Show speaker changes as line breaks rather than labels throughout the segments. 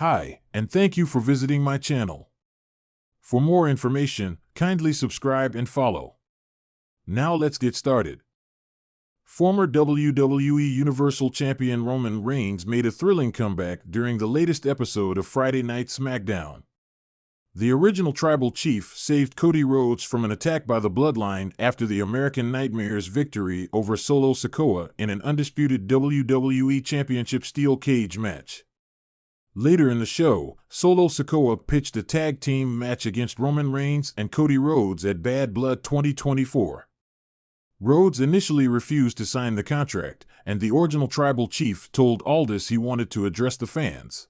Hi, and thank you for visiting my channel. For more information, kindly subscribe and follow. Now let's get started. Former WWE Universal Champion Roman Reigns made a thrilling comeback during the latest episode of Friday Night SmackDown. The original Tribal Chief saved Cody Rhodes from an attack by the Bloodline after the American Nightmare's victory over Solo Sikoa in an undisputed WWE Championship Steel Cage match. Later in the show, Solo Sikoa pitched a tag team match against Roman Reigns and Cody Rhodes at Bad Blood 2024. Rhodes initially refused to sign the contract, and the original Tribal Chief told Aldis he wanted to address the fans.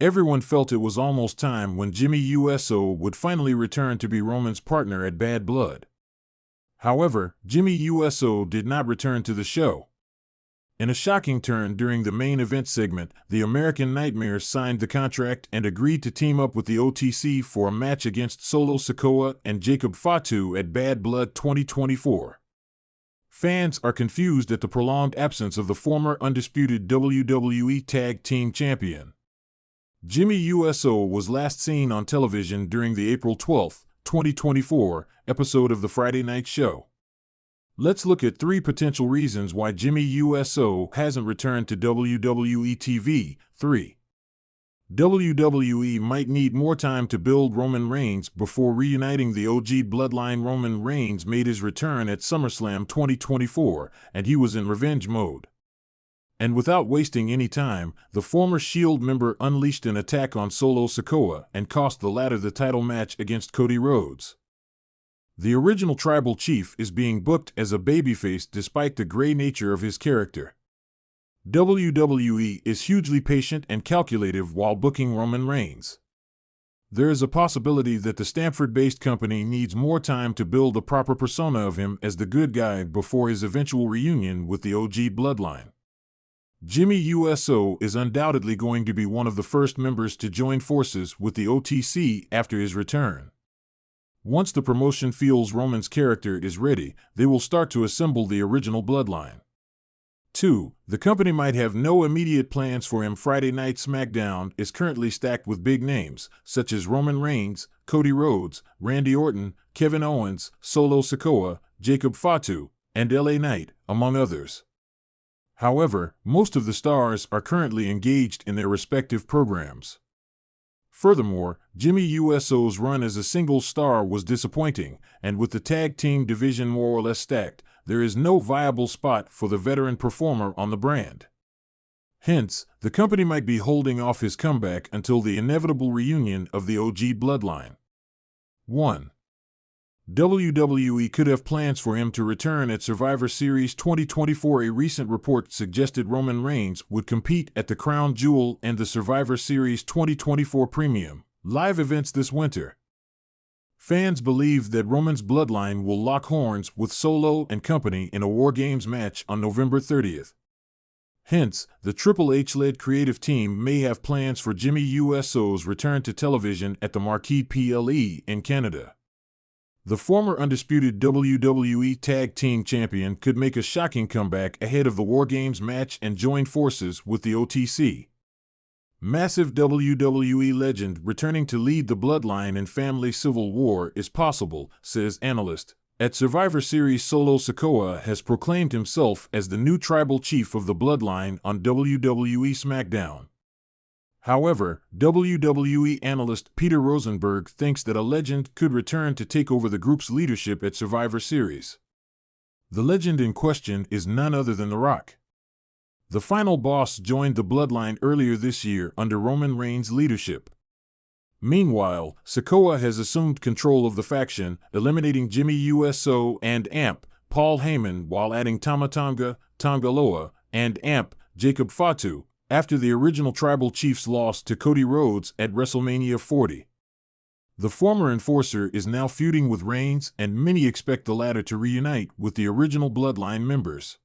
Everyone felt it was almost time when Jimmy USO would finally return to be Roman's partner at Bad Blood. However, Jimmy USO did not return to the show. In a shocking turn during the main event segment, the American Nightmare signed the contract and agreed to team up with the OTC for a match against Solo Sikoa and Jacob Fatu at Bad Blood 2024. Fans are confused at the prolonged absence of the former undisputed WWE Tag Team Champion. Jimmy USO was last seen on television during the April 12, 2024 episode of the Friday Night Show. Let's look at 3 potential reasons why Jimmy USO hasn't returned to WWE TV. 3. WWE might need more time to build Roman Reigns before reuniting the OG Bloodline. Roman Reigns made his return at SummerSlam 2024, and he was in revenge mode. And without wasting any time, the former Shield member unleashed an attack on Solo Sikoa and cost the latter the title match against Cody Rhodes. The original Tribal Chief is being booked as a babyface despite the gray nature of his character. WWE is hugely patient and calculative while booking Roman Reigns. There is a possibility that the Stamford-based company needs more time to build a proper persona of him as the good guy before his eventual reunion with the OG Bloodline. Jimmy USO is undoubtedly going to be one of the first members to join forces with the OTC after his return. Once the promotion feels Roman's character is ready, they will start to assemble the original Bloodline. 2. The company might have no immediate plans for him. Friday Night SmackDown is currently stacked with big names, such as Roman Reigns, Cody Rhodes, Randy Orton, Kevin Owens, Solo Sikoa, Jacob Fatu, and LA Knight, among others. However, most of the stars are currently engaged in their respective programs. Furthermore, Jimmy USO's run as a single star was disappointing, and with the tag team division more or less stacked, there is no viable spot for the veteran performer on the brand. Hence, the company might be holding off his comeback until the inevitable reunion of the OG Bloodline. 1. WWE could have plans for him to return at Survivor Series 2024. A recent report suggested Roman Reigns would compete at the Crown Jewel and the Survivor Series 2024 Premium live events this winter. Fans believe that Roman's Bloodline will lock horns with Solo and company in a War Games match on November 30th. Hence, the Triple H-led creative team may have plans for Jimmy USO's return to television at the Marquee PLE in Canada. The former undisputed WWE Tag Team Champion could make a shocking comeback ahead of the War Games match and join forces with the OTC. Massive WWE legend returning to lead the Bloodline in Family Civil War is possible, says analyst. At Survivor Series, Solo Sikoa has proclaimed himself as the new Tribal Chief of the Bloodline on WWE SmackDown. However, WWE analyst Peter Rosenberg thinks that a legend could return to take over the group's leadership at Survivor Series. The legend in question is none other than The Rock. The final boss joined the Bloodline earlier this year under Roman Reigns' leadership. Meanwhile, Sikoa has assumed control of the faction, eliminating Jimmy USO and AMP Paul Heyman while adding Tama Tonga, Tonga Loa, and AMP Jacob Fatu, after the original Tribal Chief's loss to Cody Rhodes at WrestleMania 40. The former enforcer is now feuding with Reigns, and many expect the latter to reunite with the original Bloodline members.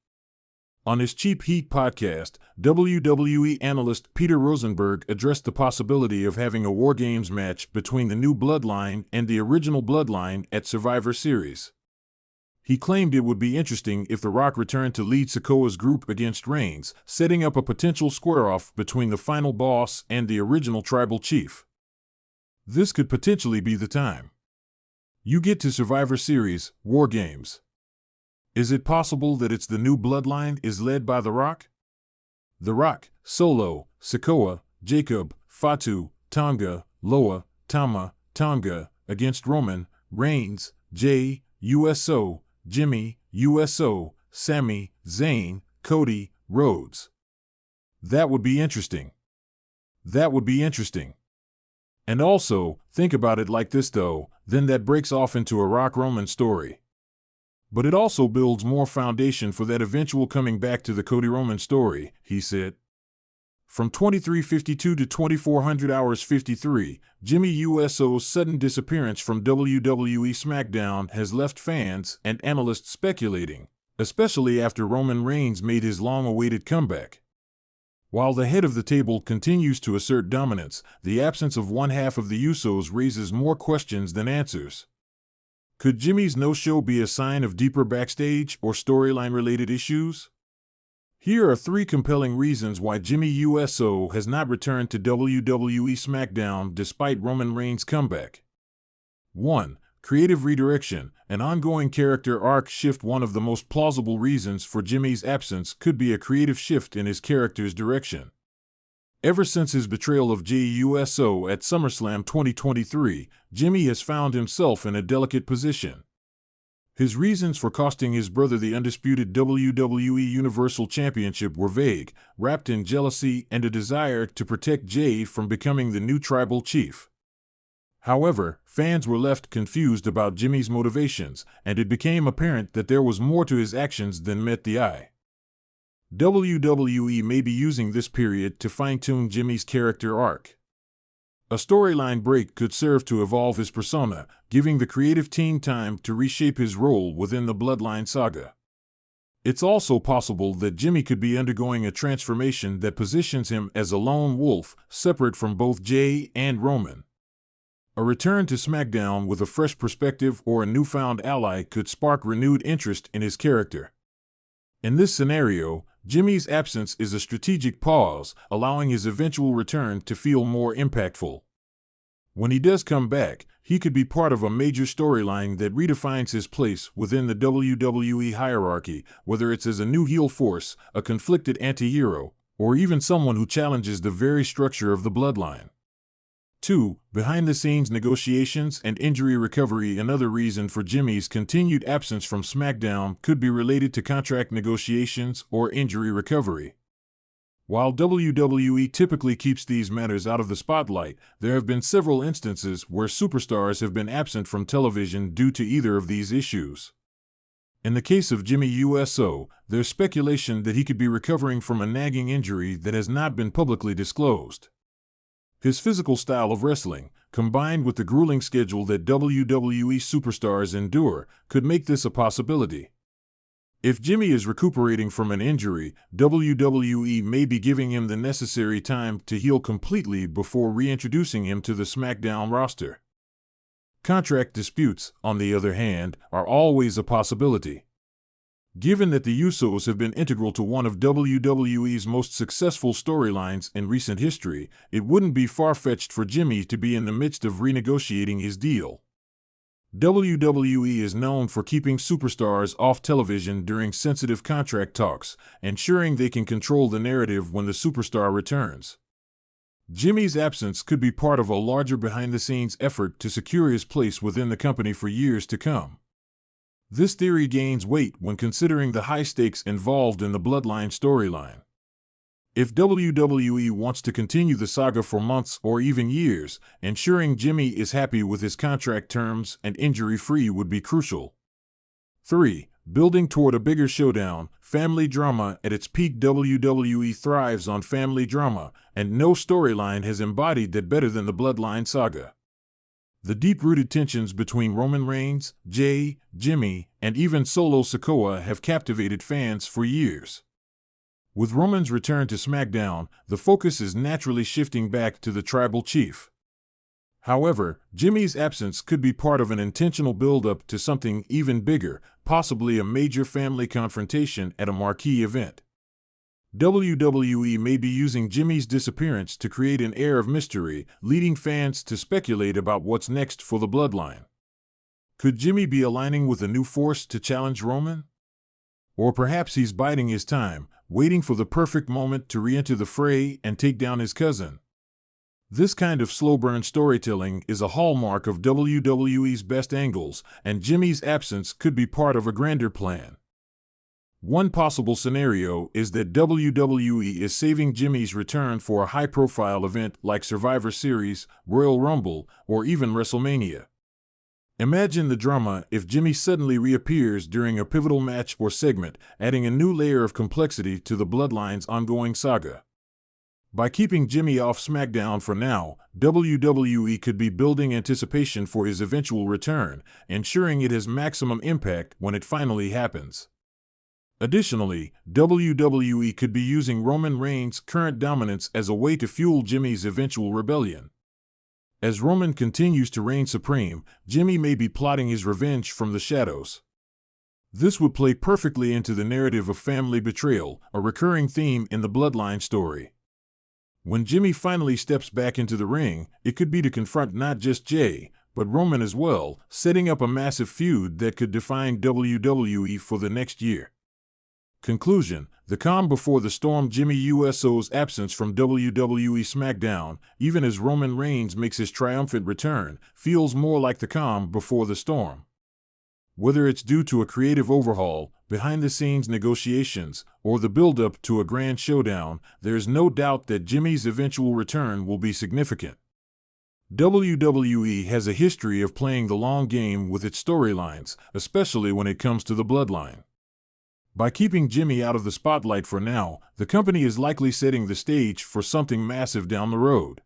On his Cheap Heat podcast, WWE analyst Peter Rosenberg addressed the possibility of having a War Games match between the new Bloodline and the original Bloodline at Survivor Series. He claimed it would be interesting if The Rock returned to lead Sikoa's group against Reigns, setting up a potential square-off between the final boss and the original tribal chief. This could potentially be the time. You get to Survivor Series, War Games. Is it possible that it's the new Bloodline is led by The Rock? The Rock, Solo, Sikoa, Jacob, Fatu, Tonga, Loa, Tama, Tonga, against Roman, Reigns, Jay, USO, Jimmy, USO, Sami, Zayn, Cody, Rhodes. That would be interesting. That would be interesting. And also, think about it like this though, then that breaks off into a Rock-Roman story. But it also builds more foundation for that eventual coming back to the Cody-Roman story, he said. From 2352 to 2400 hours 53, Jimmy USO's sudden disappearance from WWE SmackDown has left fans and analysts speculating, especially after Roman Reigns made his long-awaited comeback. While the head of the table continues to assert dominance, the absence of one half of the Usos raises more questions than answers. Could Jimmy's no-show be a sign of deeper backstage or storyline-related issues? Here are 3 compelling reasons why Jimmy USO has not returned to WWE SmackDown despite Roman Reigns' comeback. 1. Creative redirection. An ongoing character arc shift. One of the most plausible reasons for Jimmy's absence could be a creative shift in his character's direction. Ever since his betrayal of Jey Uso at SummerSlam 2023, Jimmy has found himself in a delicate position. His reasons for costing his brother the undisputed WWE Universal Championship were vague, wrapped in jealousy and a desire to protect Jey from becoming the new tribal chief. However, fans were left confused about Jimmy's motivations, and it became apparent that there was more to his actions than met the eye. WWE may be using this period to fine-tune Jimmy's character arc. A storyline break could serve to evolve his persona, giving the creative team time to reshape his role within the Bloodline saga. It's also possible that Jimmy could be undergoing a transformation that positions him as a lone wolf, separate from both Jey and Roman. A return to SmackDown with a fresh perspective or a newfound ally could spark renewed interest in his character. In this scenario, Jimmy's absence is a strategic pause, allowing his eventual return to feel more impactful. When he does come back, he could be part of a major storyline that redefines his place within the WWE hierarchy, whether it's as a new heel force, a conflicted anti-hero, or even someone who challenges the very structure of the Bloodline. 2. Behind-the-scenes negotiations and injury recovery. Another reason for Jimmy's continued absence from SmackDown could be related to contract negotiations or injury recovery. While WWE typically keeps these matters out of the spotlight, there have been several instances where superstars have been absent from television due to either of these issues. In the case of Jimmy USO, there's speculation that he could be recovering from a nagging injury that has not been publicly disclosed. His physical style of wrestling, combined with the grueling schedule that WWE superstars endure, could make this a possibility. If Jimmy is recuperating from an injury, WWE may be giving him the necessary time to heal completely before reintroducing him to the SmackDown roster. Contract disputes, on the other hand, are always a possibility. Given that the Usos have been integral to one of WWE's most successful storylines in recent history, it wouldn't be far-fetched for Jimmy to be in the midst of renegotiating his deal. WWE is known for keeping superstars off television during sensitive contract talks, ensuring they can control the narrative when the superstar returns. Jimmy's absence could be part of a larger behind-the-scenes effort to secure his place within the company for years to come. This theory gains weight when considering the high stakes involved in the Bloodline storyline. If WWE wants to continue the saga for months or even years, ensuring Jimmy is happy with his contract terms and injury-free would be crucial. 3. Building toward a bigger showdown. Family drama. At its peak, WWE thrives on family drama, and no storyline has embodied that better than the Bloodline saga. The deep-rooted tensions between Roman Reigns, Jey, Jimmy, and even Solo Sikoa have captivated fans for years. With Roman's return to SmackDown, the focus is naturally shifting back to the tribal chief. However, Jimmy's absence could be part of an intentional build-up to something even bigger, possibly a major family confrontation at a marquee event. WWE may be using Jimmy's disappearance to create an air of mystery, leading fans to speculate about what's next for the Bloodline. Could Jimmy be aligning with a new force to challenge Roman? Or perhaps he's biding his time, waiting for the perfect moment to re-enter the fray and take down his cousin. This kind of slow-burn storytelling is a hallmark of WWE's best angles, and Jimmy's absence could be part of a grander plan. One possible scenario is that WWE is saving Jimmy's return for a high-profile event like Survivor Series, Royal Rumble, or even WrestleMania. Imagine the drama if Jimmy suddenly reappears during a pivotal match or segment, adding a new layer of complexity to the Bloodline's ongoing saga. By keeping Jimmy off SmackDown for now, WWE could be building anticipation for his eventual return, ensuring it has maximum impact when it finally happens. Additionally, WWE could be using Roman Reigns' current dominance as a way to fuel Jimmy's eventual rebellion. As Roman continues to reign supreme, Jimmy may be plotting his revenge from the shadows. This would play perfectly into the narrative of family betrayal, a recurring theme in the Bloodline story. When Jimmy finally steps back into the ring, it could be to confront not just Jey, but Roman as well, setting up a massive feud that could define WWE for the next year. Conclusion: the calm before the storm. Jimmy Uso's absence from WWE SmackDown, even as Roman Reigns makes his triumphant return, feels more like the calm before the storm. Whether it's due to a creative overhaul, behind-the-scenes negotiations, or the build-up to a grand showdown, there's no doubt that Jimmy's eventual return will be significant. WWE has a history of playing the long game with its storylines, especially when it comes to the Bloodline. By keeping Jimmy out of the spotlight for now, the company is likely setting the stage for something massive down the road.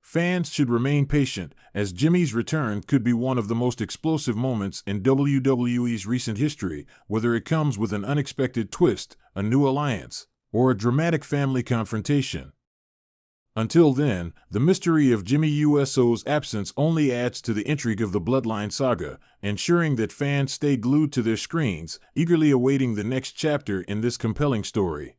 Fans should remain patient, as Jimmy's return could be one of the most explosive moments in WWE's recent history, whether it comes with an unexpected twist, a new alliance, or a dramatic family confrontation. Until then, the mystery of Jimmy Uso's absence only adds to the intrigue of the Bloodline saga, ensuring that fans stay glued to their screens, eagerly awaiting the next chapter in this compelling story.